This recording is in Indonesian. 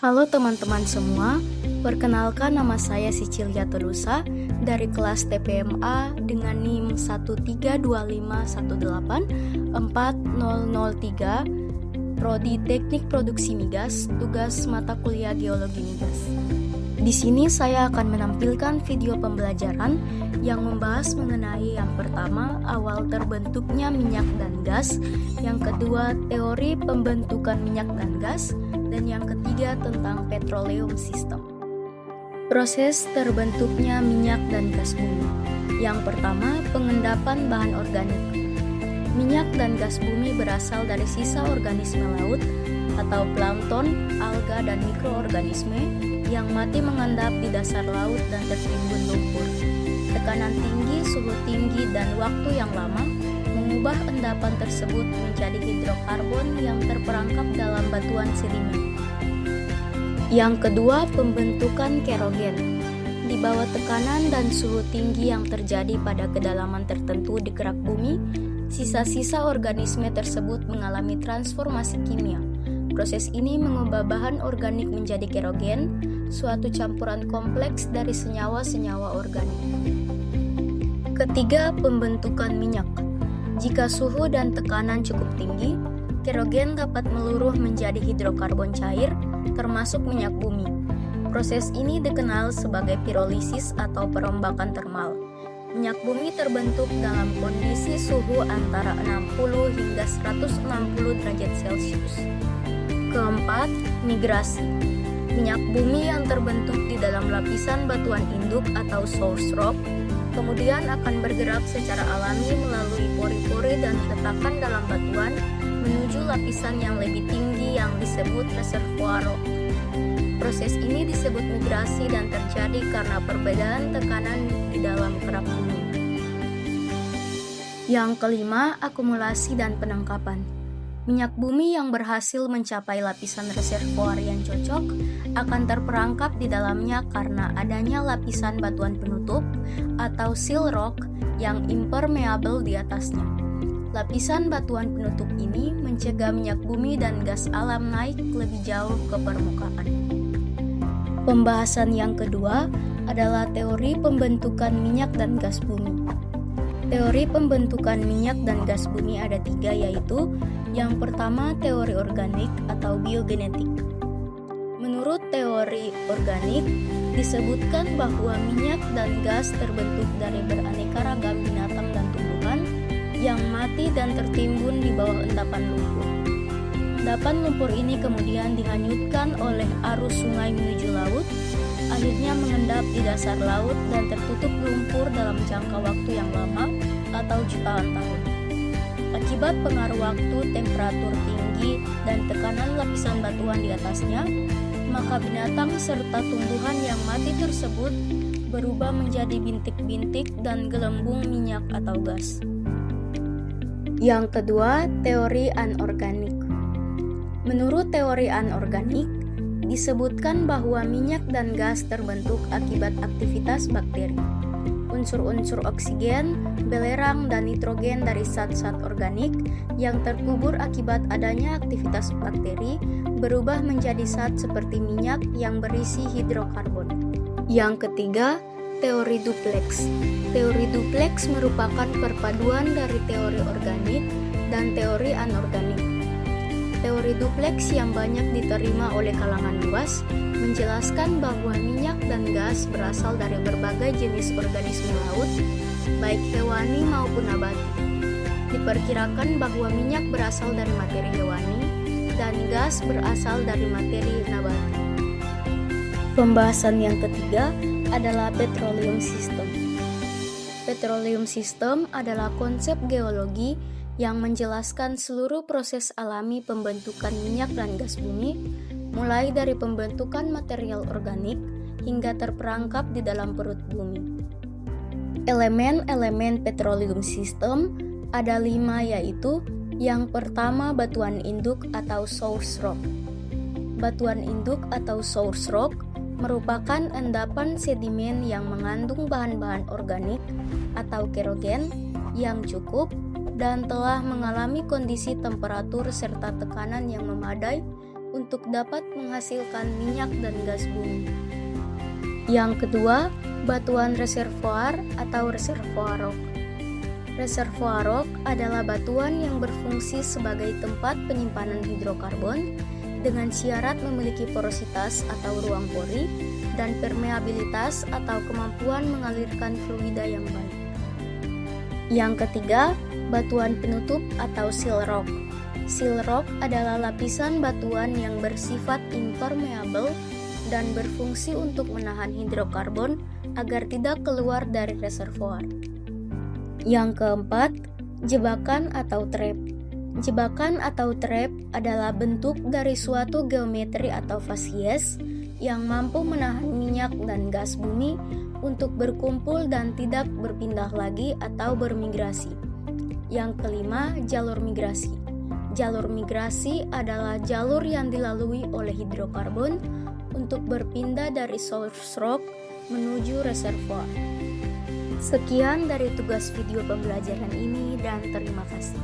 Halo teman-teman semua, perkenalkan nama saya Sicilia Tolusa dari kelas TPMA dengan NIM 132518403, Prodi Teknik Produksi Migas, tugas mata kuliah Geologi Migas. Di sini saya akan menampilkan video pembelajaran yang membahas mengenai yang pertama, awal terbentuknya minyak dan gas, yang kedua, teori pembentukan minyak dan gas, dan yang ketiga tentang petroleum system. Proses terbentuknya minyak dan gas bumi. Yang pertama, pengendapan bahan organik. Minyak dan gas bumi berasal dari sisa organisme laut atau plankton, alga, dan mikroorganisme yang mati mengendap di dasar laut dan tertimbun lumpur. Tekanan tinggi, suhu tinggi, dan waktu yang lama mengubah endapan tersebut menjadi hidrokarbon yang terperangkap dalam batuan sedimen. Yang kedua, pembentukan kerogen. Di bawah tekanan dan suhu tinggi yang terjadi pada kedalaman tertentu di kerak bumi, sisa-sisa organisme tersebut mengalami transformasi kimia. Proses ini mengubah bahan organik menjadi kerogen, suatu campuran kompleks dari senyawa-senyawa organik. Ketiga, pembentukan minyak. Jika suhu dan tekanan cukup tinggi, kerogen dapat meluruh menjadi hidrokarbon cair, termasuk minyak bumi. Proses ini dikenal sebagai pirolisis atau perombakan termal. Minyak bumi terbentuk dalam kondisi suhu antara 60 hingga 160 derajat Celcius. Keempat, migrasi. Minyak bumi yang terbentuk di dalam lapisan batuan induk atau source rock kemudian akan bergerak secara alami melalui pori-pori dan retakan dalam batuan menuju lapisan yang lebih tinggi yang disebut reservoir rock. Proses ini disebut migrasi dan terjadi karena perbedaan tekanan di dalam kerak bumi. Yang kelima, akumulasi dan penangkapan. Minyak bumi yang berhasil mencapai lapisan reservoir yang cocok akan terperangkap di dalamnya karena adanya lapisan batuan penutup atau seal rock yang impermeable di atasnya. Lapisan batuan penutup ini mencegah minyak bumi dan gas alam naik lebih jauh ke permukaan. Pembahasan yang kedua adalah teori pembentukan minyak dan gas bumi. Teori pembentukan minyak dan gas bumi ada tiga, yaitu yang pertama, teori organik atau biogenetik. Menurut teori organik, disebutkan bahwa minyak dan gas terbentuk dari beraneka ragam binatang dan tumbuhan yang mati dan tertimbun di bawah endapan lumpur. Endapan lumpur ini kemudian dihanyutkan oleh arus sungai menuju laut, akhirnya mengendap di dasar laut dan tertutup lumpur dalam jangka waktu yang lama atau jutaan tahun. Akibat pengaruh waktu, temperatur tinggi, dan tekanan lapisan batuan di atasnya, maka binatang serta tumbuhan yang mati tersebut berubah menjadi bintik-bintik dan gelembung minyak atau gas. Yang kedua, teori anorganik. Menurut teori anorganik, disebutkan bahwa minyak dan gas terbentuk akibat aktivitas bakteri. Unsur-unsur oksigen, belerang, dan nitrogen dari zat-zat organik yang terkubur akibat adanya aktivitas bakteri berubah menjadi zat seperti minyak yang berisi hidrokarbon. Yang ketiga, teori duplex. Teori duplex merupakan perpaduan dari teori organik dan teori anorganik. Teori duplex yang banyak diterima oleh kalangan luas menjelaskan bahwa minyak dan gas berasal dari berbagai jenis organisme laut, baik hewani maupun nabati. Diperkirakan bahwa minyak berasal dari materi hewani dan gas berasal dari materi nabati. Pembahasan yang ketiga adalah petroleum system. Petroleum system adalah konsep geologi yang menjelaskan seluruh proses alami pembentukan minyak dan gas bumi, mulai dari pembentukan material organik hingga terperangkap di dalam perut bumi. Elemen-elemen petroleum system ada 5, yaitu yang pertama, batuan induk atau source rock. Batuan induk atau source rock merupakan endapan sedimen yang mengandung bahan-bahan organik atau kerogen yang cukup dan telah mengalami kondisi temperatur serta tekanan yang memadai untuk dapat menghasilkan minyak dan gas bumi. Yang kedua, batuan reservoir atau reservoir rock. Reservoir rock adalah batuan yang berfungsi sebagai tempat penyimpanan hidrokarbon dengan syarat memiliki porositas atau ruang pori dan permeabilitas atau kemampuan mengalirkan fluida yang baik. Yang ketiga, batuan penutup atau seal rock. Seal rock adalah lapisan batuan yang bersifat impermeable dan berfungsi untuk menahan hidrokarbon agar tidak keluar dari reservoir. Yang keempat, jebakan atau trap. Jebakan atau trap adalah bentuk dari suatu geometri atau fasies yang mampu menahan minyak dan gas bumi untuk berkumpul dan tidak berpindah lagi atau bermigrasi. Yang kelima, jalur migrasi. Jalur migrasi adalah jalur yang dilalui oleh hidrokarbon untuk berpindah dari source rock menuju reservoir. Sekian dari tugas video pembelajaran ini dan terima kasih.